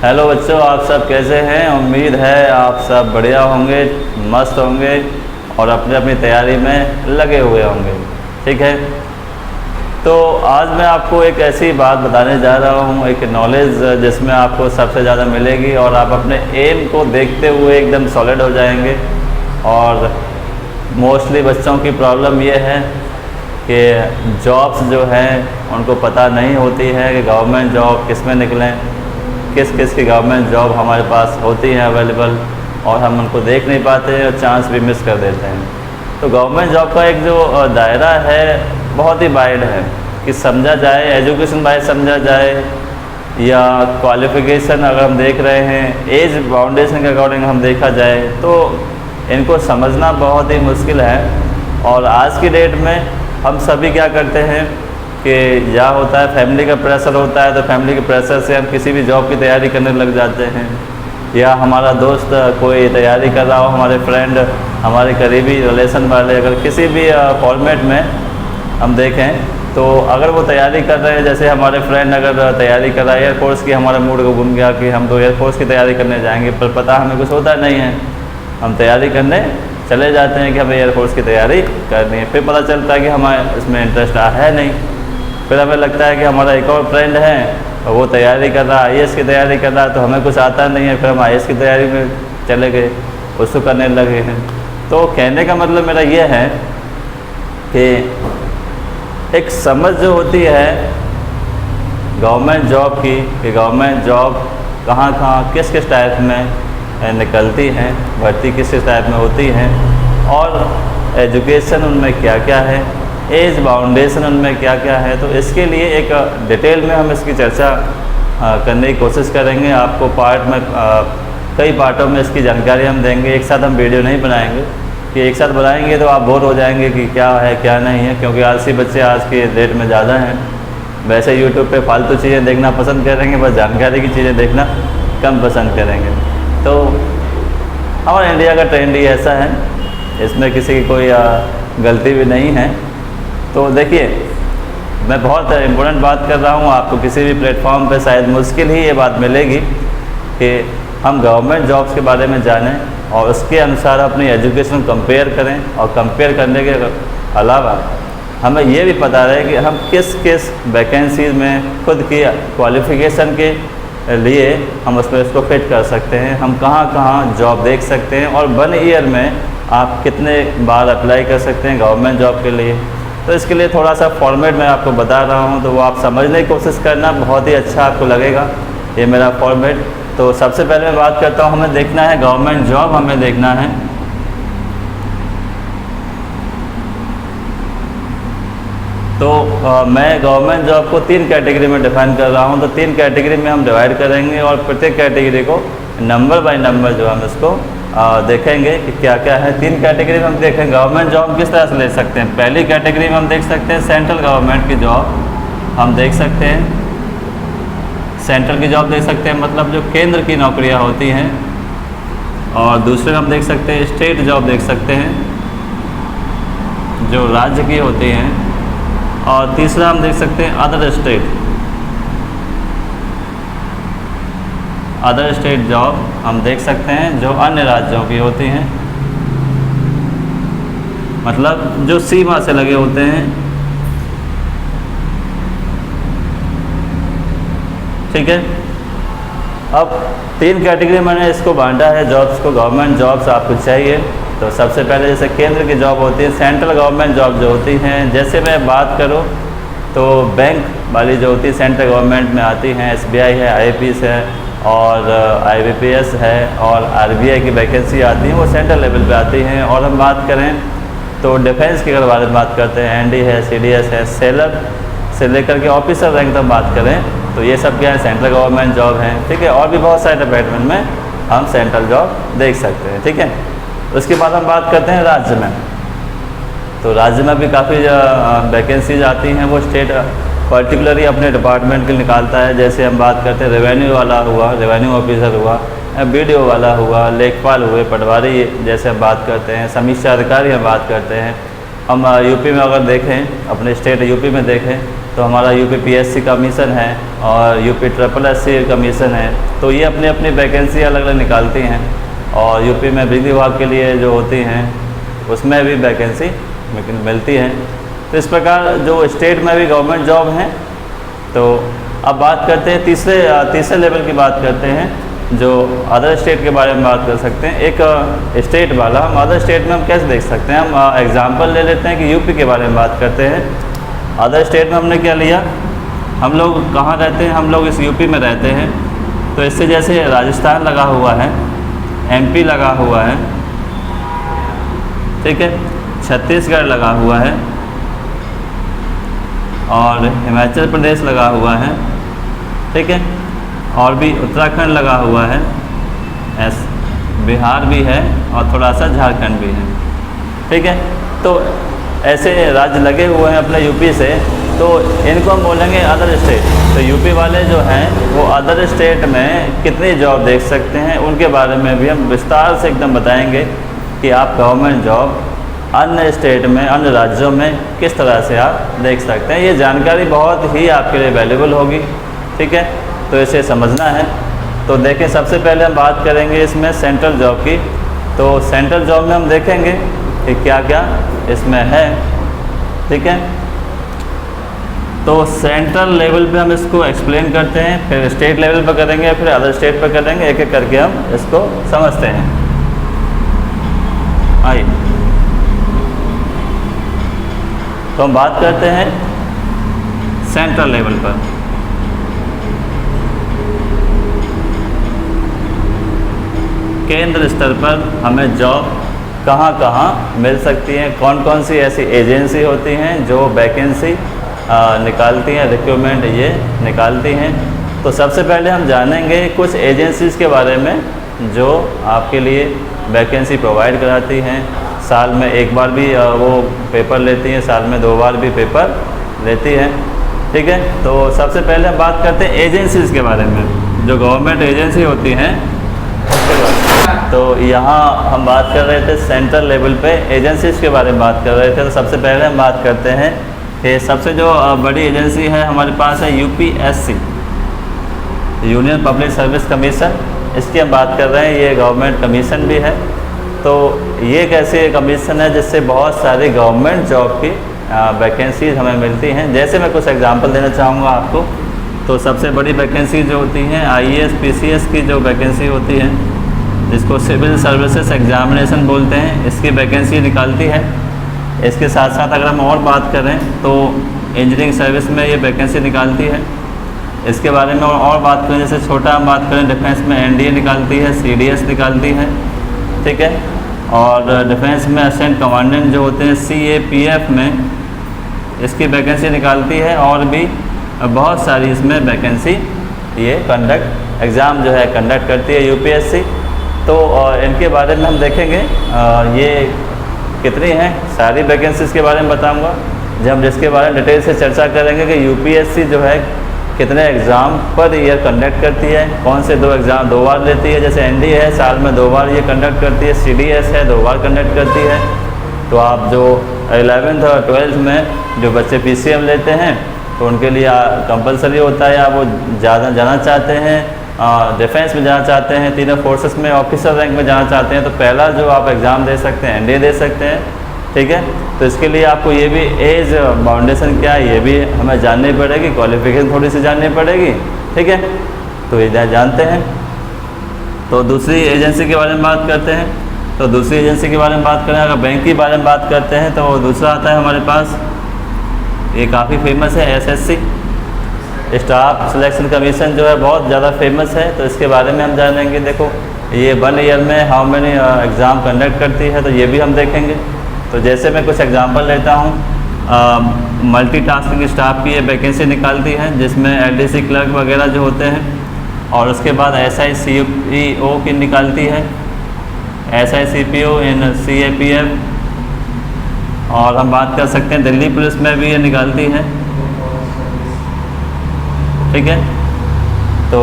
Hello बच्चों, आप सब कैसे हैं। उम्मीद है आप सब बढ़िया होंगे, मस्त होंगे और अपनी अपनी तैयारी में लगे हुए होंगे। ठीक है, तो आज मैं आपको एक ऐसी बात बताने जा रहा हूँ, एक नॉलेज जिसमें आपको सबसे ज़्यादा मिलेगी और आप अपने एम को देखते हुए एकदम सॉलिड हो जाएंगे। और मोस्टली बच्चों की प्रॉब्लम ये है कि जॉब्स जो हैं उनको पता नहीं होती है कि गवर्नमेंट जॉब किस में निकलें, किस किस की गवर्नमेंट जॉब हमारे पास होती हैं अवेलेबल, और हम उनको देख नहीं पाते हैं और चांस भी मिस कर देते हैं। तो गवर्नमेंट जॉब का एक जो दायरा है बहुत ही वाइड है कि समझा जाए, एजुकेशन वाइज समझा जाए या क्वालिफ़िकेशन अगर हम देख रहे हैं, एज बाउंडेशन के अकॉर्डिंग हम देखा जाए तो इनको समझना बहुत ही मुश्किल है। और आज की डेट में हम सभी क्या करते हैं कि या होता है फैमिली का प्रेशर होता है, तो फैमिली के प्रेशर से हम किसी भी जॉब की तैयारी करने लग जाते हैं, या हमारा दोस्त कोई तैयारी कर रहा हो, हमारे फ्रेंड, हमारे करीबी रिलेशन वाले, अगर किसी भी फॉर्मेट में हम देखें तो अगर वो तैयारी कर रहे हैं, जैसे हमारे फ्रेंड अगर तैयारी कर रहा है एयरफोर्स की, हमारा मूड को घूम गया कि हम तो एयरफोर्स की तैयारी करने जाएंगे, पर पता हमें कुछ होता नहीं है, हम तैयारी करने चले जाते हैं कि हमें एयरफोर्स की तैयारी करनी है। फिर पता चलता है कि हमें इसमें इंटरेस्ट है नहीं। फिर हमें लगता है कि हमारा एक और फ्रेंड है और वो तैयारी कर रहा है, आईएएस की तैयारी कर रहा है, तो हमें कुछ आता नहीं है, फिर हम आईएएस की तैयारी में चले गए, उसको करने लगे हैं। तो कहने का मतलब मेरा ये है कि एक समझ जो होती है गवर्नमेंट जॉब की, कि गवर्नमेंट जॉब कहाँ कहाँ किस किस टाइप में निकलती हैं, भर्ती किस किस टाइप में होती हैं, और एजुकेशन उनमें क्या क्या है, एज बाउंडेशन उनमें क्या क्या है। तो इसके लिए एक डिटेल में हम इसकी चर्चा करने की कोशिश करेंगे। आपको पार्ट में कई पार्टों में इसकी जानकारी हम देंगे, एक साथ हम वीडियो नहीं बनाएंगे कि एक साथ बनाएंगे तो आप बोर हो जाएंगे कि क्या है क्या नहीं है, क्योंकि आलसी बच्चे आज के डेट में ज़्यादा हैं। वैसे यूट्यूब पे फालतू चीज़ें देखना पसंद करेंगे, बस जानकारी की चीज़ें देखना कम पसंद करेंगे। तो हमारे इंडिया का ट्रेंड ही ऐसा है, इसमें किसी की कोई गलती भी नहीं है। तो देखिए, मैं बहुत इम्पोर्टेंट बात कर रहा हूँ, आपको किसी भी प्लेटफॉर्म पे शायद मुश्किल ही ये बात मिलेगी कि हम गवर्नमेंट जॉब्स के बारे में जानें और उसके अनुसार अपनी एजुकेशन कंपेयर करें, और कंपेयर करने के अलावा हमें ये भी पता रहे कि हम किस किस वैकेंसीज में खुद की क्वालिफ़िकेशन के लिए हम उसमें इसको फिट कर सकते हैं, हम कहाँ कहाँ जॉब देख सकते हैं, और 1 ईयर में आप कितने बार अप्लाई कर सकते हैं गवर्नमेंट जॉब के लिए। तो इसके लिए थोड़ा सा फॉर्मेट मैं आपको बता रहा हूँ, तो वो आप समझने की कोशिश करना, बहुत ही अच्छा आपको लगेगा ये मेरा फॉर्मेट। तो सबसे पहले मैं बात करता हूँ, हमें देखना है गवर्नमेंट जॉब, हमें देखना है। तो मैं गवर्नमेंट जॉब को 3 कैटेगरी में डिफाइन कर रहा हूँ। तो 3 कैटेगरी में हम डिवाइड करेंगे और प्रत्येक कैटेगरी को नंबर बाय नंबर जो हम इसको देखेंगे कि क्या क्या है। 3 कैटेगरी में हम देखेंगे गवर्नमेंट जॉब किस तरह से ले सकते हैं। पहली कैटेगरी में हम देख सकते हैं सेंट्रल गवर्नमेंट की जॉब, हम देख सकते हैं सेंट्रल की जॉब देख सकते हैं, मतलब जो केंद्र की नौकरियां होती हैं। और दूसरे हम देख सकते हैं स्टेट जॉब देख सकते हैं, जो राज्य की होती हैं। और तीसरा हम देख सकते हैं अदर स्टेट जॉब हम देख सकते हैं, जो अन्य राज्यों की होती हैं, मतलब जो सीमा से लगे होते हैं। ठीक है, अब 3 कैटेगरी मैंने इसको बांटा है जॉब्स को। गवर्नमेंट जॉब्स आपको चाहिए तो सबसे पहले जैसे केंद्र की जॉब होती है, सेंट्रल गवर्नमेंट जॉब जो होती हैं, जैसे मैं बात करूं तो बैंक वाली जो होती है सेंट्रल गवर्नमेंट में आती हैं, SBI है, IAPS है और IBPS है, और RBI की वैकेंसी आती हैं, वो सेंट्रल लेवल पे आती हैं। और हम बात करें तो डिफेंस की अगर बारे में बात करते हैं, ND है, CDS है, सेलर से लेकर के ऑफिसर रैंक तक बात करें तो ये सब क्या है, सेंट्रल गवर्नमेंट जॉब हैं। ठीक है, और भी बहुत सारे डिपार्टमेंट में हम सेंट्रल जॉब देख सकते हैं। ठीक है, उसके बाद हम बात करते हैं राज्य में। तो राज्य में भी काफ़ी वैकेंसीज आती हैं, वो स्टेट पर्टिकुलरली अपने डिपार्टमेंट के निकालता है। जैसे हम बात करते हैं रेवेन्यू वाला हुआ, रेवेन्यू ऑफिसर हुआ, BDO वाला हुआ, लेखपाल हुए, पटवारी जैसे हम बात करते हैं, समीक्षा अधिकारी हम बात करते हैं। हम यूपी में अगर देखें, अपने स्टेट यूपी में देखें तो हमारा यूपी कमीशन है और UPSSC कमीशन है। तो ये अपनी अपनी वैकेंसी अलग अलग निकालती हैं और यूपी में बिजली विभाग के लिए जो होती हैं उसमें भी वैकेंसी मिलती है। तो इस प्रकार जो स्टेट में भी गवर्नमेंट जॉब हैं। तो अब बात करते हैं तीसरे लेवल की बात करते हैं, जो अदर स्टेट के बारे में बात कर सकते हैं। एक स्टेट वाला, हम अदर स्टेट में हम कैसे देख सकते हैं, हम एग्जांपल ले लेते हैं कि यूपी के बारे में बात करते हैं। अदर स्टेट में हमने क्या लिया, हम लोग कहाँ रहते हैं, हम लोग इस यूपी में रहते हैं। तो इससे जैसे राजस्थान लगा हुआ है, MP लगा हुआ है, ठीक है, छत्तीसगढ़ लगा हुआ है और हिमाचल प्रदेश लगा हुआ है, ठीक है, और भी उत्तराखंड लगा हुआ है, बिहार भी है और थोड़ा सा झारखंड भी है, ठीक है। तो ऐसे राज्य लगे हुए हैं अपने यूपी से, तो इनको हम बोलेंगे अदर स्टेट। तो यूपी वाले जो हैं वो अदर स्टेट में कितनी जॉब देख सकते हैं, उनके बारे में भी हम विस्तार से एकदम बताएंगे कि आप गवर्नमेंट जॉब अन्य स्टेट में, अन्य राज्यों में किस तरह से आप देख सकते हैं। ये जानकारी बहुत ही आपके लिए वैल्यूबल होगी, ठीक है, तो इसे समझना है। तो देखें, सबसे पहले हम बात करेंगे इसमें सेंट्रल जॉब की। तो सेंट्रल जॉब में हम देखेंगे कि क्या क्या इसमें है, ठीक है। तो सेंट्रल लेवल पे हम इसको एक्सप्लेन करते हैं, फिर स्टेट लेवल पर करेंगे, फिर अदर स्टेट पर करेंगे, एक एक करके हम इसको समझते हैं। आइए, तो हम बात करते हैं सेंट्रल लेवल पर। केंद्र स्तर पर हमें जॉब कहाँ कहाँ मिल सकती हैं, कौन कौन सी ऐसी एजेंसी होती हैं जो वैकेंसी निकालती हैं, रिक्रूटमेंट ये निकालती हैं। तो सबसे पहले हम जानेंगे कुछ एजेंसीज़ के बारे में जो आपके लिए वैकेंसी प्रोवाइड कराती हैं। साल में एक बार भी वो पेपर लेती हैं, साल में 2 बार भी पेपर लेती हैं, ठीक है। तो सबसे पहले हम बात करते हैं एजेंसीज़ के बारे में, जो गवर्नमेंट एजेंसी होती हैं उसके बारे में। तो यहाँ हम बात कर रहे थे सेंट्रल लेवल पे एजेंसीज़ के बारे में बात कर रहे थे। तो सबसे पहले हम बात करते हैं कि सबसे जो बड़ी एजेंसी है हमारे पास है UPSC, union public service commission. इसकी हम बात कर रहे हैं, ये गवर्नमेंट कमीशन भी है। तो ये एक ऐसी कमीशन है जिससे बहुत सारी गवर्नमेंट जॉब की वैकेंसीज हमें मिलती हैं। जैसे मैं कुछ एग्जांपल देना चाहूँगा आपको। तो सबसे बड़ी वैकेंसी जो होती हैं IAS PCS की जो वैकेंसी होती है, जिसको सिविल सर्विसेज एग्जामिनेशन बोलते हैं, इसकी वैकेंसी निकालती है। इसके साथ साथ अगर हम और बात करें तो इंजीनियरिंग सर्विस में ये वैकेंसी निकालती है। इसके बारे में और बात करें, जैसे छोटा हम बात करें, डिफेंस में NDA निकालती है, CDS निकालती है, ठीक है। और डिफेंस में असिस्टेंट कमांडेंट जो होते हैं CAPF में इसकी वैकेंसी निकालती है। और भी बहुत सारी इसमें वैकेंसी ये एग्ज़ाम जो है कंडक्ट करती है UPSC। तो इनके बारे में हम देखेंगे ये कितनी हैं, सारी वैकेंसीज़ के बारे में बताऊंगा। जब हम जिसके बारे में डिटेल से चर्चा करेंगे कि UPSC जो है कितने एग्ज़ाम पर ईयर कंडक्ट करती है, कौन से 2 एग्ज़ाम 2 बार लेती है, जैसे NDA है साल में 2 बार ये कंडक्ट करती है, CDS है 2 बार कंडक्ट करती है। तो आप जो 11th और 12th में जो बच्चे PCM लेते हैं तो उनके लिए कंपलसरी होता है, या वो ज़्यादा जाना चाहते हैं, डिफेंस में जाना चाहते हैं, तीनों फोर्सेस में ऑफिसर रैंक में जाना चाहते हैं, तो पहला जो आप एग्ज़ाम दे सकते हैं NDA दे सकते हैं, ठीक है। तो इसके लिए आपको ये भी एज बाउंडेशन क्या है ये भी हमें जाननी पड़ेगी, क्वालिफिकेशन थोड़ी सी जाननी पड़ेगी, ठीक है। तो ये जानते हैं। तो दूसरी एजेंसी के बारे में बात करते हैं। तो दूसरी एजेंसी के बारे में बात करें, अगर बैंक के बारे में बात करते हैं तो दूसरा आता है हमारे पास, ये काफ़ी फेमस है, SSC स्टाफ सिलेक्शन कमीशन जो है बहुत ज़्यादा फेमस है। तो इसके बारे में हम जानेंगे। देखो, ये 1 ईयर में हाउ मैनी एग्ज़ाम कंडक्ट करती है, तो ये भी हम देखेंगे। तो जैसे मैं कुछ एग्जांपल लेता हूँ, मल्टीटास्किंग स्टाफ की ये वैकेंसी निकालती है, जिसमें LDC क्लर्क वगैरह जो होते हैं। और उसके बाद SICPO की निकालती है, SICPO इन CAPF। और हम बात कर सकते हैं दिल्ली पुलिस में भी ये निकालती है, ठीक है। तो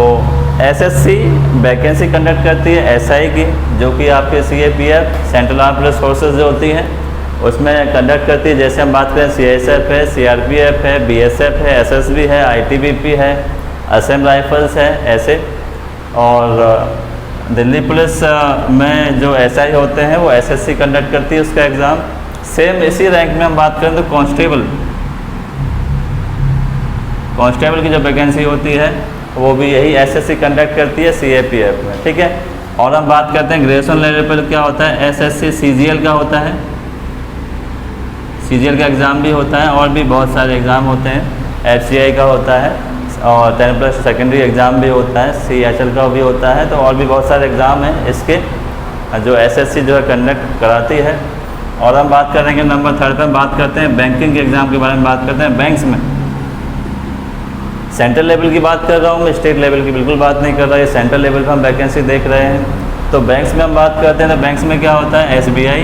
SSC वैकेंसी कंडक्ट करती है SI की, जो कि आपके CAPF central arm police forces जो होती हैं, उसमें कंडक्ट करती है। जैसे हम बात करें CISF है, CRPF है, BSF है, SSB है, ITBP है, असम राइफल्स है, ऐसे। और दिल्ली पुलिस में जो SI होते हैं वो SSC कंडक्ट करती है उसका एग्ज़ाम। सेम इसी रैंक में हम बात करें तो कांस्टेबल की जो वैकेंसी होती है वो भी यही SSC कंडक्ट करती है CAPF में, ठीक है। और हम बात करते हैं ग्रेजुएशन लेवल पर क्या होता है, SSC CGL का होता है, CGL का एग्ज़ाम भी होता है, और भी बहुत सारे एग्ज़ाम होते हैं, FCI का होता है, और 10+ सेकेंडरी एग्ज़ाम भी होता है, CHL का भी होता है। तो और भी बहुत सारे एग्ज़ाम हैं इसके जो SSC जो है कंडक्ट कराती है। और हम बात करेंगे नंबर 3 पर बात करते हैं बैंकिंग के एग्ज़ाम के बारे में बात करते हैं। बैंक्स में सेंट्रल लेवल की बात कर रहा हूँ मैं, स्टेट लेवल की बिल्कुल बात नहीं कर रहा, ये सेंट्रल लेवल पर हम वैकेंसी देख रहे हैं। तो बैंक्स में हम बात करते हैं तो बैंक्स में क्या होता है, SBI,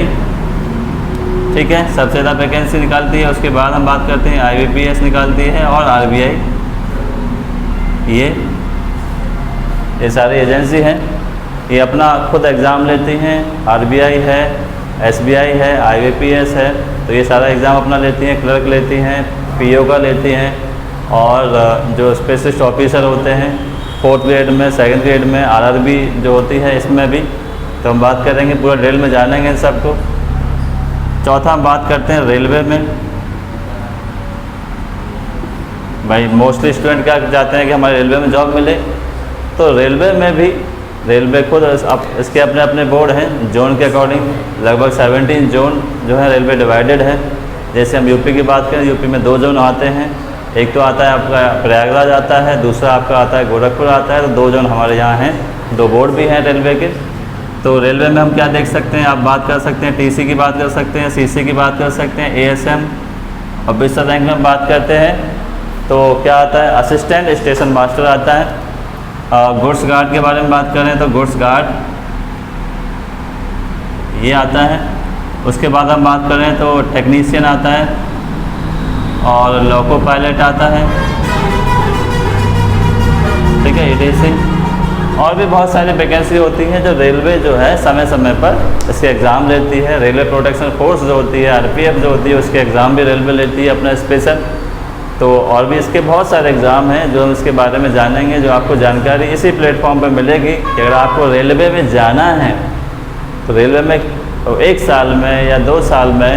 ठीक है, सबसे ज़्यादा वैकेंसी निकालती है। उसके बाद हम बात करते हैं IBPS निकालती है, और RBI, ये सारी एजेंसी हैं, ये अपना खुद एग्ज़ाम लेती हैं। RBI है, SBI है, IBPS है, तो ये सारा एग्ज़ाम अपना लेती हैं। क्लर्क लेती हैं, PO का लेती हैं, और जो स्पेशलिस्ट ऑफिसर होते हैं 4th ग्रेड में, 2nd ग्रेड में, RRB जो होती है इसमें भी। तो हम बात करेंगे, पूरा डिटेल में जानेंगे इन सबको। चौथा हम बात करते हैं रेलवे में। भाई मोस्टली स्टूडेंट क्या चाहते हैं कि हमारे रेलवे में जॉब मिले, तो रेलवे में भी रेलवे खुद इसके अपने अपने बोर्ड हैं जोन के अकॉर्डिंग। लगभग 17 जोन जो है रेलवे डिवाइडेड है। जैसे हम यूपी की बात करें, यूपी में 2 जोन आते हैं, एक तो आता है आपका प्रयागराज आता है, दूसरा आपका आता है गोरखपुर आता है। तो 2 जोन हमारे यहाँ हैं, 2 बोर्ड भी हैं रेलवे के। तो रेलवे में हम क्या देख सकते हैं, आप बात कर सकते हैं TC की बात कर सकते हैं, CC की बात कर सकते हैं, ASM। और बिस्तर रैंक में हम बात करते हैं तो क्या आता है, असिस्टेंट स्टेशन मास्टर आता है। गुड्स गार्ड के बारे में बात करें तो गुड्स गार्ड ये आता है। उसके बाद हम बात करें तो टेक्नीशियन आता है, और लोको पायलट आता है, ठीक है, ETC। और भी बहुत सारी वैकेंसी होती हैं जो रेलवे जो है समय समय पर इसके एग्ज़ाम लेती है। रेलवे प्रोटेक्शन फोर्स जो होती है, RPF जो होती है, उसके एग्ज़ाम भी रेलवे लेती है अपना स्पेशल। तो और भी इसके बहुत सारे एग्ज़ाम हैं जो हम इसके बारे में जानेंगे, जो आपको जानकारी इसी प्लेटफॉर्म पर मिलेगी कि अगर आपको रेलवे में जाना है तो रेलवे में 1 साल में या 2 साल में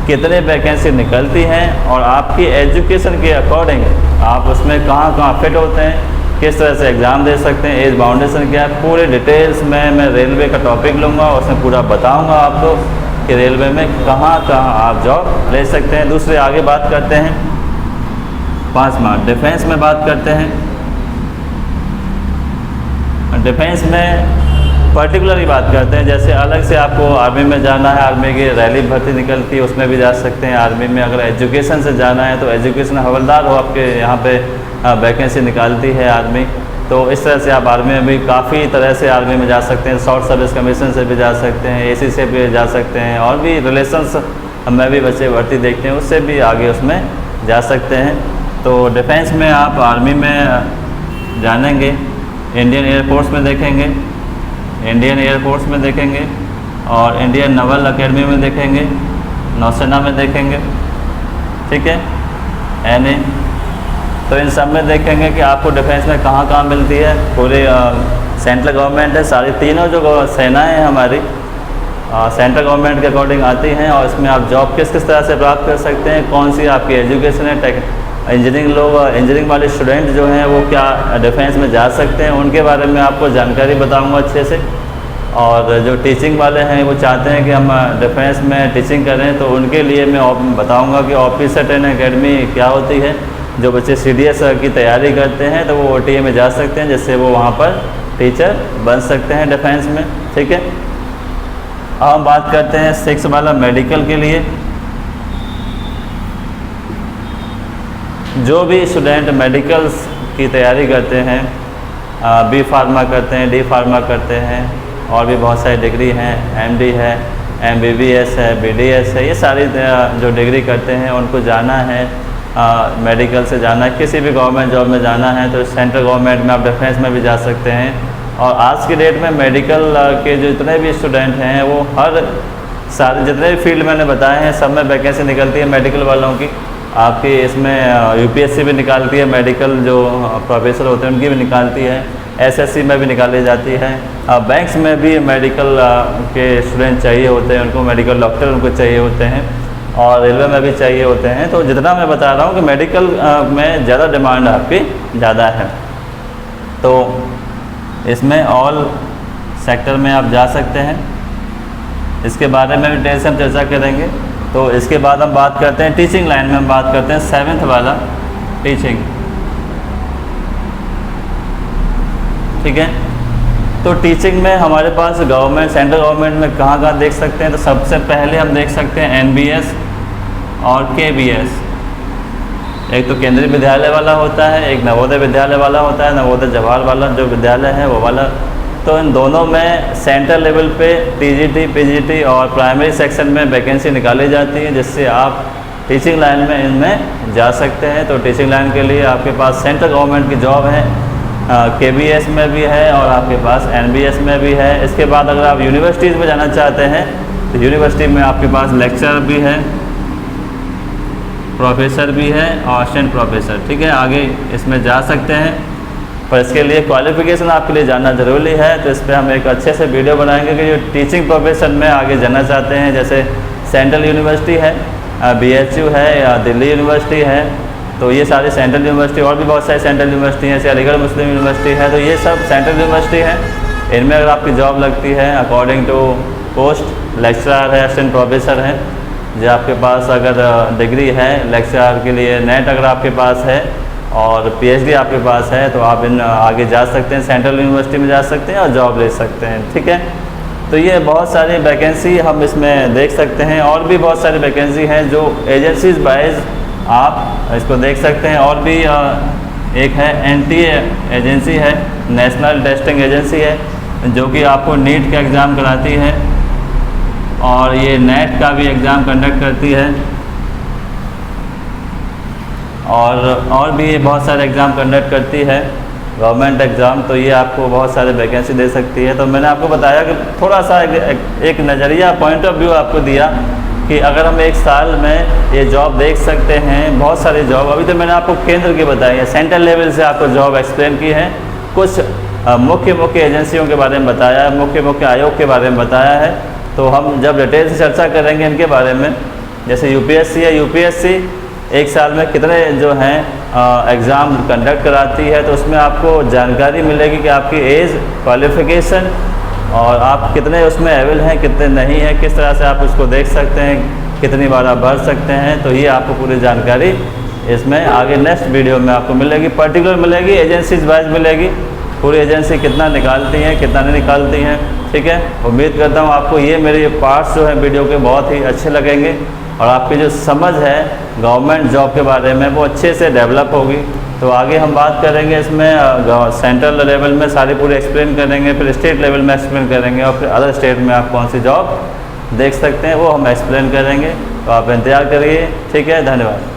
कितने वैकेंसी निकलती हैं, और आपकी एजुकेशन के अकॉर्डिंग आप उसमें कहाँ कहाँ फिट होते हैं, किस तरह से एग्ज़ाम दे सकते हैं, एज बाउंडेशन क्या है, पूरे डिटेल्स में मैं रेलवे का टॉपिक लूँगा, उसमें पूरा बताऊँगा आपको कि रेलवे में कहाँ कहाँ आप जॉब ले सकते हैं। दूसरे आगे बात करते हैं 5वां डिफेंस में बात करते हैं। डिफेंस में पर्टिकुलर ही बात करते हैं, जैसे अलग से आपको आर्मी में जाना है, आर्मी की रैली भर्ती निकलती है उसमें भी जा सकते हैं। आर्मी में अगर एजुकेशन से जाना है तो एजुकेशन हवलदार हो आपके यहाँ पे वैकेंसी निकालती है आर्मी। तो इस तरह से आप आर्मी में भी काफ़ी तरह से आर्मी में जा सकते हैं। शॉर्ट सर्विस कमीशन से भी जा सकते हैं, AC से भी जा सकते हैं, और भी रिलेशंस में भी बच्चे भर्ती देखते हैं, उससे भी आगे उसमें जा सकते हैं। तो डिफेंस में आप आर्मी में जानेंगे, इंडियन एयरफोर्स में देखेंगे, इंडियन एयरफोर्स में देखेंगे, और इंडियन नवल अकेडमी में देखेंगे, नौसेना में देखेंगे, ठीक है, NA। तो इन सब में देखेंगे कि आपको डिफेंस में कहाँ कहाँ मिलती है। पूरे सेंट्रल गवर्नमेंट है, सारी तीनों जो सेनाएँ हैं हमारी सेंट्रल गवर्नमेंट के अकॉर्डिंग आती हैं, और इसमें आप जॉब किस किस तरह से प्राप्त कर सकते हैं, कौन सी आपकी एजुकेशन है, इंजीनियरिंग वाले स्टूडेंट जो हैं वो क्या डिफेंस में जा सकते हैं, उनके बारे में आपको जानकारी बताऊंगा अच्छे से। और जो टीचिंग वाले हैं वो चाहते हैं कि हम डिफेंस में टीचिंग करें, तो उनके लिए मैं बताऊंगा कि ऑफिसर ट्रेनिंग एकेडमी क्या होती है। जो बच्चे CDS की तैयारी करते हैं तो वो OTA में जा सकते हैं, जिससे वो वहाँ पर टीचर बन सकते हैं डिफेंस में, ठीक है। अब हम बात करते हैं 6 वाला मेडिकल के लिए। जो भी स्टूडेंट मेडिकल्स की तैयारी करते हैं, B फार्मा करते हैं, D फार्मा करते हैं, और भी बहुत सारी डिग्री हैं, MD है, MBBS है, BDS है, ये सारी जो डिग्री करते हैं उनको जाना है मेडिकल से जाना है, किसी भी गवर्नमेंट जॉब में जाना है तो सेंट्रल गवर्नमेंट में आप डिफेंस में भी जा सकते हैं। और आज की डेट में मेडिकल के जो इतने भी स्टूडेंट हैं वो हर सारे जितने भी फील्ड मैंने बताए हैं सब में वैकेंसी निकलती है मेडिकल वालों की। आपकी इसमें यूपीएससी भी निकालती है, मेडिकल जो प्रोफेसर होते हैं उनकी भी निकालती है, एसएससी में भी निकाली जाती है। बैंक्स में भी मेडिकल के स्टूडेंट चाहिए होते हैं, उनको मेडिकल डॉक्टर उनको चाहिए होते हैं, और रेलवे में भी चाहिए होते हैं। तो जितना मैं बता रहा हूँ कि मेडिकल में ज़्यादा डिमांड आपकी ज़्यादा है। तो इसमें ऑल सेक्टर में आप जा सकते हैं। इसके बारे में भी डिटेल से हम चर्चा करेंगे। तो इसके बाद हम बात करते हैं टीचिंग लाइन में, हम बात करते हैं 7th वाला टीचिंग, ठीक है। तो टीचिंग में हमारे पास गवर्नमेंट, सेंट्रल गवर्नमेंट में कहाँ कहाँ देख सकते हैं। तो सबसे पहले हम देख सकते हैं एनबीएस और केबीएस। एक तो केंद्रीय विद्यालय वाला होता है, एक नवोदय विद्यालय वाला होता है, नवोदय जवाहर वाला जो विद्यालय है वो वाला। तो इन दोनों में सेंट्रल लेवल पे टीजीटी, पीजीटी और प्राइमरी सेक्शन में वैकेंसी निकाली जाती है, जिससे आप टीचिंग लाइन में इनमें जा सकते हैं। तो टीचिंग लाइन के लिए आपके पास सेंट्रल गवर्नमेंट की जॉब है, केबीएस में भी है और आपके पास एनबीएस में भी है। इसके बाद अगर आप यूनिवर्सिटीज़ में जाना चाहते हैं तो यूनिवर्सिटी में आपके पास लेक्चरर भी है, प्रोफेसर भी है और असिस्टेंट प्रोफेसर, ठीक है। आगे इसमें जा सकते हैं, पर इसके लिए क्वालिफ़िकेशन आपके लिए जानना ज़रूरी है। तो इस पर हम एक अच्छे से वीडियो बनाएंगे कि जो टीचिंग प्रोफेशन में आगे जाना चाहते हैं, जैसे सेंट्रल यूनिवर्सिटी है, बीएचयू है या दिल्ली यूनिवर्सिटी है, तो ये सारी सेंट्रल यूनिवर्सिटी, और भी बहुत सारी सेंट्रल यूनिवर्सिटी हैं, जैसे अलीगढ़ मुस्लिम यूनिवर्सिटी है, तो ये सब सेंट्रल यूनिवर्सिटी है। इनमें अगर आपकी जॉब लगती है अकॉर्डिंग टू पोस्ट, लेक्चरर है, असिस्टेंट प्रोफेसर है, जो आपके पास अगर डिग्री है लेक्चरर के लिए, नेट अगर आपके पास है और पीएचडी आपके पास है, तो आप इन आगे जा सकते हैं, सेंट्रल यूनिवर्सिटी में जा सकते हैं और जॉब ले सकते हैं, ठीक है। तो ये बहुत सारी वैकेंसी हम इसमें देख सकते हैं, और भी बहुत सारी वैकेंसी हैं जो एजेंसीज वाइज आप इसको देख सकते हैं। और भी एक है एनटीए एजेंसी है, नेशनल टेस्टिंग एजेंसी है, जो कि आपको नीट का एग्ज़ाम कराती है और ये नेट का भी एग्ज़ाम कंडक्ट करती है, और भी बहुत सारे एग्ज़ाम कंडक्ट करती है, गवर्नमेंट एग्ज़ाम। तो ये आपको बहुत सारे वैकेंसी दे सकती है। तो मैंने आपको बताया कि थोड़ा सा एक नज़रिया, पॉइंट ऑफ व्यू आपको दिया कि अगर हम एक साल में ये जॉब देख सकते हैं, बहुत सारी जॉब। अभी तो मैंने आपको केंद्र की बताई है, सेंट्रल लेवल से आपको जॉब एक्सप्लेन की है, कुछ मुख्य एजेंसियों के बारे में बताया है, मुख्य आयोग के बारे में बताया है। तो हम जब डिटेल से चर्चा करेंगे इनके बारे में, जैसे यूपीएससी है, यूपीएससी एक साल में कितने जो हैं एग्ज़ाम कंडक्ट कराती है, तो उसमें आपको जानकारी मिलेगी कि आपकी एज, क्वालिफ़िकेशन और आप कितने उसमें एबल हैं, कितने नहीं हैं, किस तरह से आप उसको देख सकते हैं, कितनी बार आप भर सकते हैं। तो ये आपको पूरी जानकारी इसमें आगे नेक्स्ट वीडियो में आपको मिलेगी, पर्टिकुलर मिलेगी, एजेंसीज वाइज मिलेगी, पूरी एजेंसी कितना निकालती हैं, कितना नहीं निकालती हैं, ठीक है। उम्मीद करता हूँ आपको ये मेरे पार्ट्स जो हैं वीडियो के बहुत ही अच्छे लगेंगे और आपकी जो समझ है गवर्नमेंट जॉब के बारे में वो अच्छे से डेवलप होगी। तो आगे हम बात करेंगे इसमें सेंट्रल लेवल में सारी पूरी एक्सप्लेन करेंगे, फिर स्टेट लेवल में एक्सप्लेन करेंगे और फिर अदर स्टेट में आप कौन सी जॉब देख सकते हैं वो हम एक्सप्लेन करेंगे। तो आप इंतज़ार करिए, ठीक है। धन्यवाद।